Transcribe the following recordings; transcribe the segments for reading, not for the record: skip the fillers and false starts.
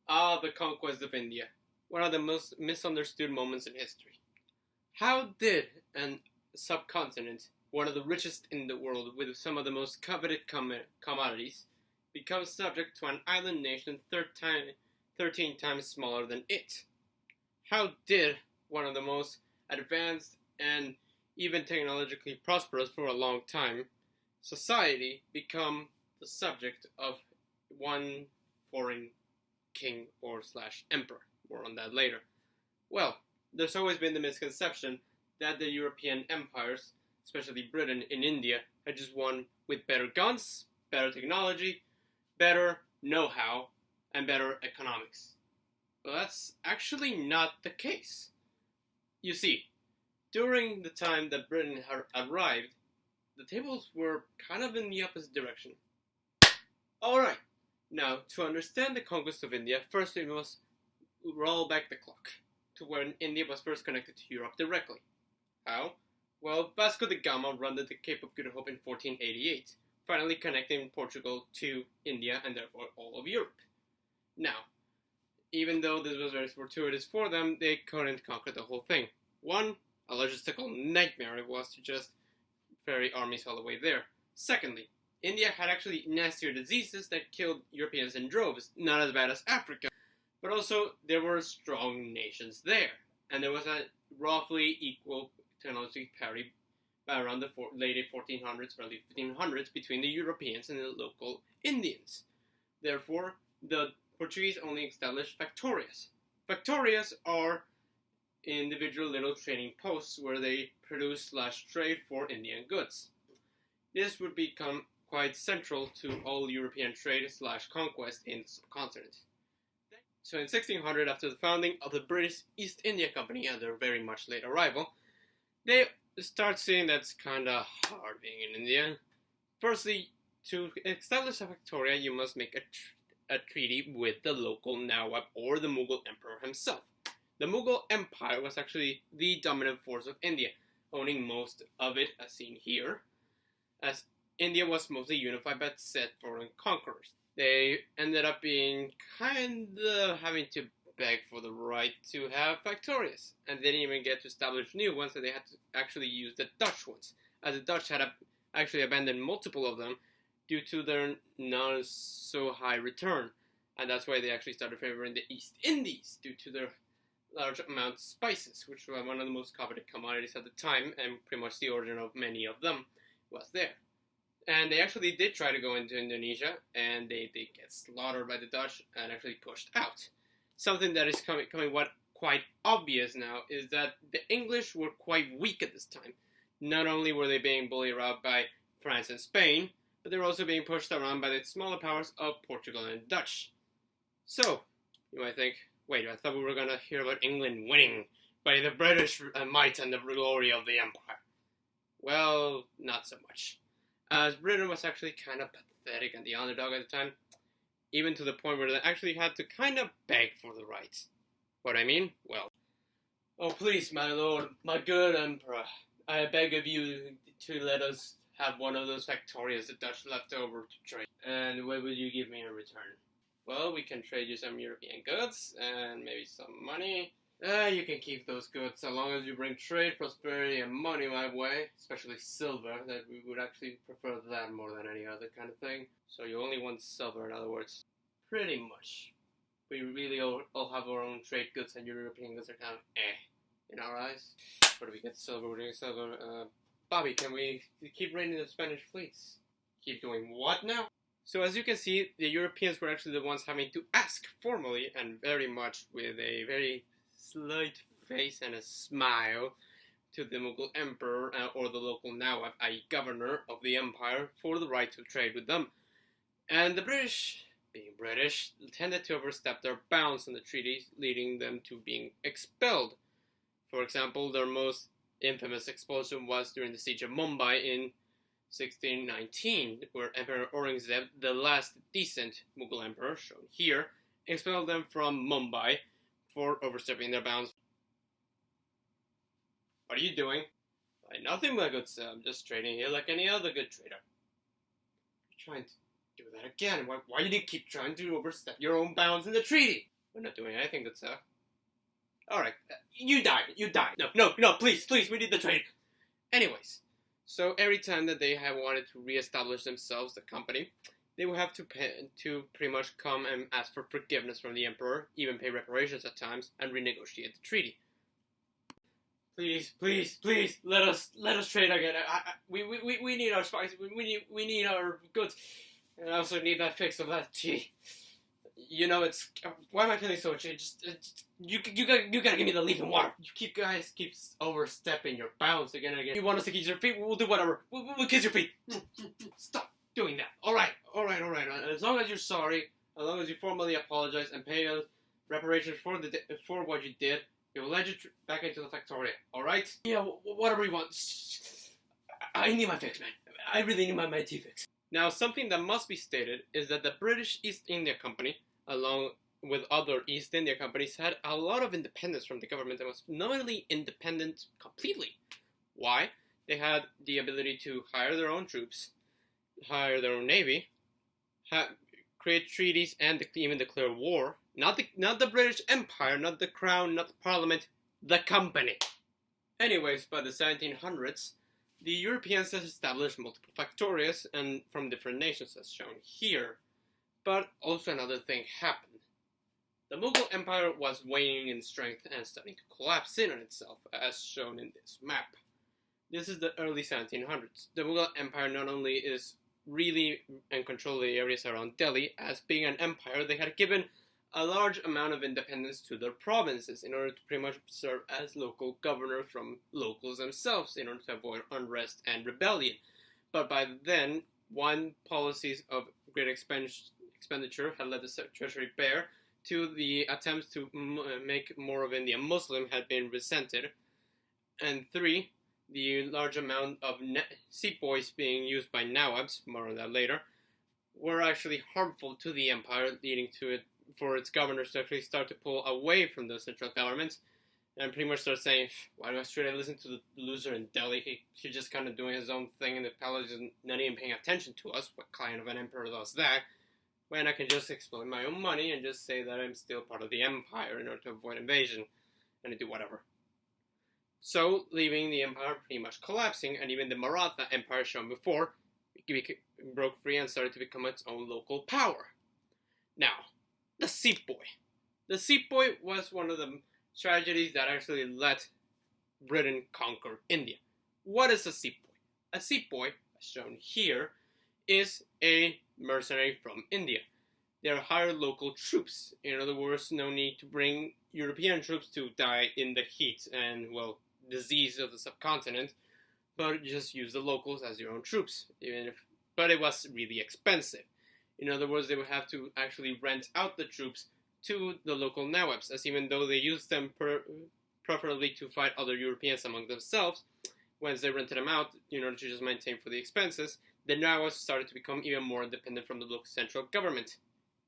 Ah, the conquest of India. One of the most misunderstood moments in history. How did a subcontinent, one of the richest in the world with some of the most coveted commodities, become subject to an island nation 13 times smaller than it? How did one of the most advanced and even technologically prosperous for a long time society become the subject of one foreign king or slash emperor? More on that later. Well, there's always been the misconception that the European empires, especially Britain and India, had just won with better guns, better technology, better know-how, and better economics. But that's actually not the case. You see, during the time that Britain had arrived, the tables were kind of in the opposite direction. Alright, now to understand the conquest of India, first we must roll back the clock to when India was first connected to Europe directly. How? Well, Vasco da Gama rounded the Cape of Good Hope in 1488, finally connecting Portugal to India and therefore all of Europe. Now, even though this was very fortuitous for them, they couldn't conquer the whole thing. One, a logistical nightmare it was to just ferry armies all the way there. Secondly, India had actually nastier diseases that killed Europeans in droves, not as bad as Africa. But also, there were strong nations there, and there was a roughly equal technology parity by around the late 1400s, early 1500s between the Europeans and the local Indians. Therefore, the Portuguese only established factorias. Factorias are individual little trading posts where they produce/trade for Indian goods. This would become quite central to all European trade/conquest in the subcontinent. So in 1600, after the founding of the British East India Company and their very much late arrival, they start seeing that's kinda hard being in India. Firstly, to establish a Victoria, you must make a treaty with the local Nawab or the Mughal Emperor himself. The Mughal Empire was actually the dominant force of India, owning most of it as seen here, as India was mostly unified by said foreign conquerors. They ended up being kinda having to beg for the right to have factorias, and they didn't even get to establish new ones, so they had to actually use the Dutch ones, as the Dutch had actually abandoned multiple of them due to their not so high return, and that's why they actually started favoring the East Indies due to their large amount of spices, which were one of the most coveted commodities at the time, and pretty much the origin of many of them was there. And they actually did try to go into Indonesia, and they did get slaughtered by the Dutch and actually pushed out. Something that is coming quite obvious now is that the English were quite weak at this time. Not only were they being bullied around by France and Spain, but they were also being pushed around by the smaller powers of Portugal and Dutch. So, you might think, wait, I thought we were going to hear about England winning by the British might and the glory of the empire. Well, not so much. As Britain was actually kind of pathetic and the underdog at the time, even to the point where they actually had to kind of beg for the rights. What I mean? Well, oh please, my lord, my good emperor, I beg of you to let us have one of those factorias the Dutch left over to trade. And what will you give me in return? Well, we can trade you some European goods and maybe some money. You can keep those goods so long as you bring trade, prosperity, and money my way, especially silver, that we would actually prefer that more than any other kind of thing. So you only want silver, in other words. Pretty much. We really all have our own trade goods, and European goods are kind of in our eyes. Where do we get silver? We're doing silver. Bobby, can we keep raiding the Spanish fleets? Keep doing what now? So as you can see, the Europeans were actually the ones having to ask formally, and very much with a very slight face and a smile, to the Mughal Emperor or the local Nawab, i.e. governor of the empire, for the right to trade with them. And the British, being British, tended to overstep their bounds in the treaties, leading them to being expelled. For example, their most infamous expulsion was during the siege of Mumbai in 1619, where Emperor Aurangzeb, the last decent Mughal emperor, shown here, expelled them from Mumbai for overstepping their bounds. What are you doing? Why, nothing, my good sir. I'm just trading here like any other good trader. You're trying to do that again. Why did you keep trying to overstep your own bounds in the treaty? We're not doing anything good, sir. Alright, you died. No, please, we need the trade. Anyways, so every time that they have wanted to reestablish themselves, the company, they will have to pretty much come and ask for forgiveness from the emperor, even pay reparations at times, and renegotiate the treaty. Please, let us trade again. We need our spices. We need our goods, and I also need that fix of that tea. You know, it's why am I feeling so itchy? You gotta give me the leaf-in water. You guys keep overstepping your bounds again and again. You want us to kiss your feet? We'll do whatever. We'll kiss your feet. Stop doing that. All right. As long as you're sorry, as long as you formally apologize and pay us reparations for what you did, we will let you back into the Factoria. All right? Yeah, whatever you want. I need my fix, man. I really need my tea fix. Now, something that must be stated is that the British East India Company, along with other East India companies, had a lot of independence from the government and was not only independent completely. Why? They had the ability to hire their own troops, hire their own navy, create treaties, and even declare war. Not the British Empire, not the Crown, not the Parliament, the company. Anyways, by the 1700s, the Europeans had established multiple factorias and from different nations as shown here. But also another thing happened. The Mughal Empire was waning in strength and starting to collapse in on itself, as shown in this map. This is the early 1700s. The Mughal Empire not only is really in control of the areas around Delhi, as being an empire, they had given a large amount of independence to their provinces in order to pretty much serve as local governor from locals themselves in order to avoid unrest and rebellion. But by then, one policies of great expenditure had led the treasury bare to the attempts to make more of India Muslim had been resented. And 3, the large amount of sepoys being used by Nawabs, more on that later, were actually harmful to the empire, leading to it for its governors to actually start to pull away from the central government and pretty much start saying, why should I listen to the loser in Delhi? He's just kind of doing his own thing in the palace and not even paying attention to us. What kind of an emperor does that? When I can just exploit my own money and just say that I'm still part of the empire in order to avoid invasion and do whatever. So, leaving the empire pretty much collapsing, and even the Maratha Empire shown before broke free and started to become its own local power. Now, the sepoy. The sepoy was one of the tragedies that actually let Britain conquer India. What is a sepoy? A sepoy, as shown here, is a mercenary from India. They are hired local troops. In other words, no need to bring European troops to die in the heat and, well, disease of the subcontinent, but just use the locals as your own troops. But it was really expensive. In other words, they would have to actually rent out the troops to the local Nawabs, as even though they used them preferably to fight other Europeans among themselves, once they rented them out in order to just maintain for the expenses, the Nawabs started to become even more independent from the local central government,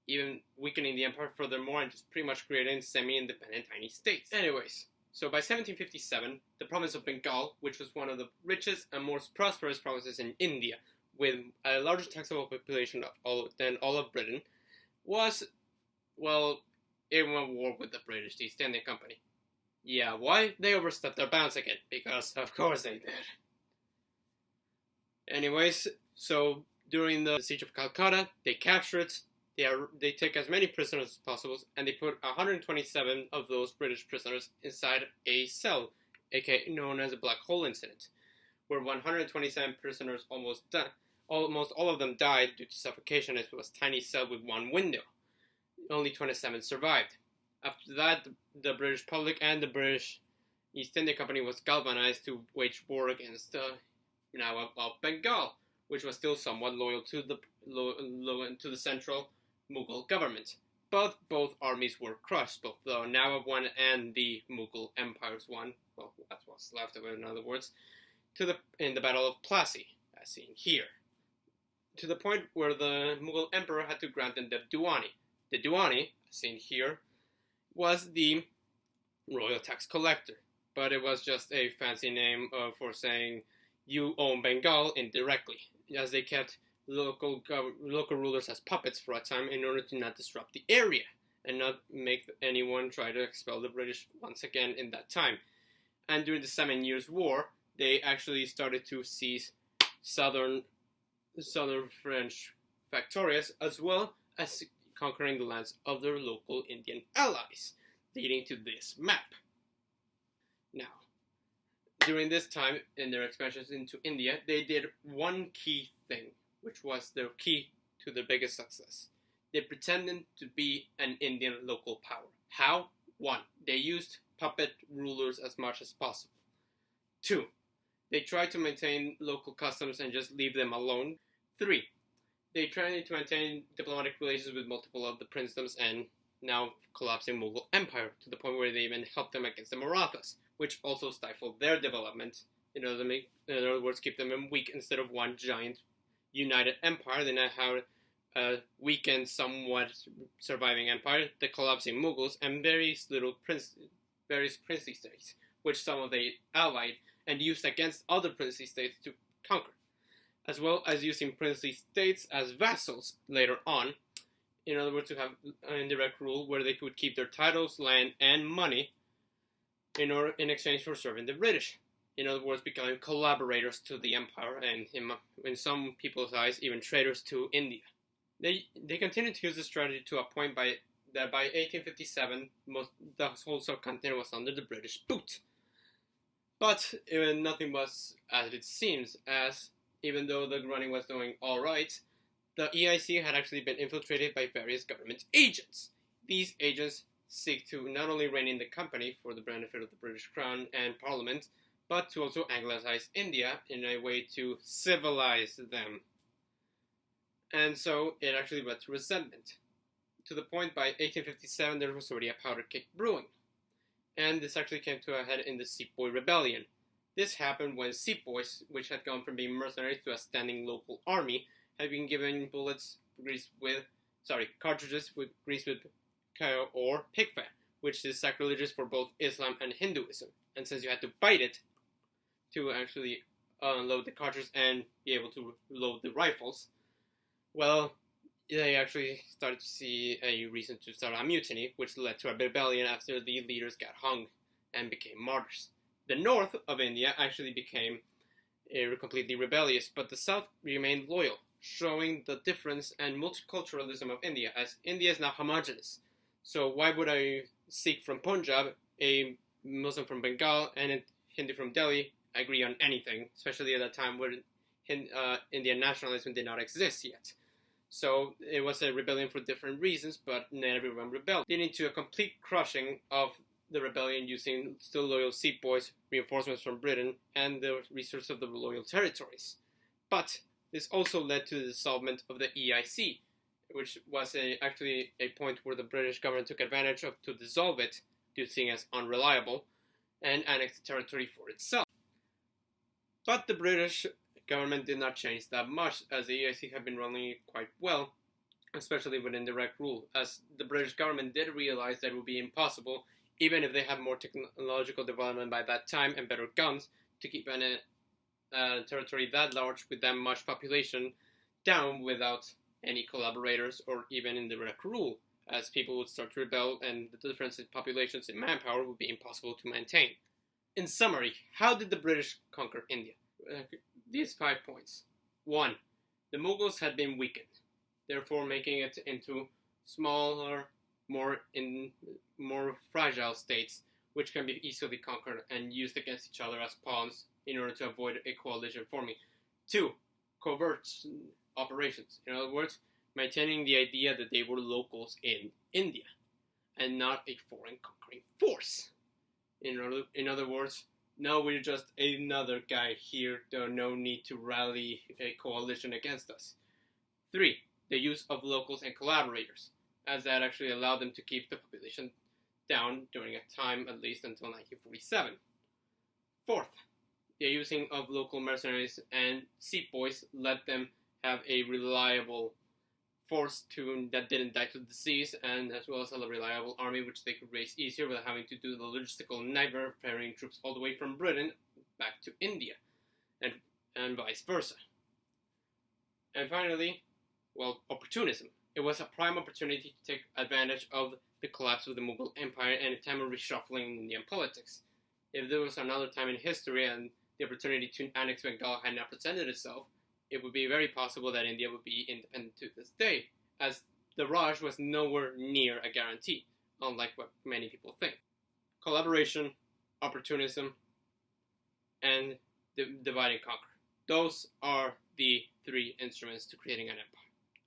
even weakening the empire furthermore and just pretty much creating semi-independent tiny states. Anyways, so by 1757, the province of Bengal, which was one of the richest and most prosperous provinces in India, with a larger taxable population than all of Britain, was, well, in a war with the British East India Company. Yeah, why? They overstepped their bounds again, because of course they did. Anyways, so during the siege of Calcutta, they captured it, they took as many prisoners as possible, and they put 127 of those British prisoners inside a cell, aka known as a black hole incident, where 127 prisoners almost all of them died due to suffocation. It was a tiny cell with one window. Only 27 survived. After that, the British public and the British East India Company was galvanized to wage war against Nawab of Bengal, which was still somewhat loyal to the central Mughal government. But both armies were crushed, both the Nawab one and the Mughal Empire's one. Well, that's what's left of it, in other words, in the Battle of Plassey, as seen here, to the point where the Mughal Emperor had to grant them the Diwani. The Diwani, as seen here, was the royal tax collector, but it was just a fancy name for saying you own Bengal indirectly, as they kept local rulers as puppets for a time in order to not disrupt the area and not make anyone try to expel the British once again in that time. And during the 7 Years' War, they actually started to seize southern French factories, as well as conquering the lands of their local Indian allies, leading to this map. Now, during this time, in their expansions into India, they did one key thing, which was their key to their biggest success. They pretended to be an Indian local power. How? 1. They used puppet rulers as much as possible. 2. They tried to maintain local customs and just leave them alone. 3. They tried to maintain diplomatic relations with multiple of the princedoms and now collapsing Mughal Empire, to the point where they even helped them against the Marathas, which also stifled their development. In other words, keep them weak instead of one giant united empire. They now have a weakened, somewhat surviving empire, the collapsing Mughals, and various princely states, which some of they allied and used against other princely states to conquer, as well as using princely states as vassals later on. In other words, to have an indirect rule where they could keep their titles, land, and money in exchange for serving the British. In other words, becoming collaborators to the empire, and in some people's eyes, even traitors to India. They continued to use this strategy to a point that by 1857, the whole subcontinent was under the British boot. But nothing was as it seems, as even though the running was doing all right, the EIC had actually been infiltrated by various government agents. These agents seek to not only rein in the company for the benefit of the British Crown and Parliament, but to also Anglicize India in a way to civilize them. And so it actually led to resentment, to the point by 1857 there was already a powder keg brewing. And this actually came to a head in the Sepoy Rebellion. This happened when Sepoys, which had gone from being mercenaries to a standing local army, had been given cartridges greased with cow or pig fat, which is sacrilegious for both Islam and Hinduism. And since you had to bite it to actually unload the cartridge and be able to load the rifles, well, they actually started to see a reason to start a mutiny, which led to a rebellion after the leaders got hung and became martyrs. The north of India actually became completely rebellious, but the south remained loyal, showing the difference and multiculturalism of India, as India is now homogeneous. So why would a Sikh from Punjab, a Muslim from Bengal, and a Hindu from Delhi agree on anything, especially at a time where Indian nationalism did not exist yet? So it was a rebellion for different reasons, but not everyone rebelled, leading to a complete crushing of the rebellion using still loyal Sepoys, reinforcements from Britain, and the resources of the loyal territories. But this also led to the dissolvement of the EIC, which was actually a point where the British government took advantage of to dissolve it, due to seeing as unreliable, and annex the territory for itself. But the British government did not change that much, as the EIC had been running quite well, especially with indirect rule, as the British government did realize that it would be impossible, even if they had more technological development by that time and better guns, to keep a territory that large with that much population down without any collaborators or even indirect rule, as people would start to rebel and the difference in populations and manpower would be impossible to maintain. In summary, how did the British conquer India? These 5 points. 1. The Mughals had been weakened, therefore making it into smaller, more fragile states, which can be easily conquered and used against each other as pawns in order to avoid a coalition forming. 2. Covert operations. In other words, maintaining the idea that they were locals in India and not a foreign conquering force. In other words, no, we're just another guy here. There's no need to rally a coalition against us. 3. The use of locals and collaborators, as that actually allowed them to keep the population down during a time at least until 1947. 4th, the using of local mercenaries and sepoys let them have a reliable force that didn't die to disease, and as well as a reliable army which they could raise easier without having to do the logistical nightmare of ferrying troops all the way from Britain back to India, and vice versa. And finally, opportunism. It was a prime opportunity to take advantage of the collapse of the Mughal Empire and a time of reshuffling in Indian politics. If there was another time in history and the opportunity to annex Bengal had not presented itself, it would be very possible that India would be independent to this day, as the Raj was nowhere near a guarantee, unlike what many people think. Collaboration, opportunism, and divide and conquer. Those are the three instruments to creating an empire.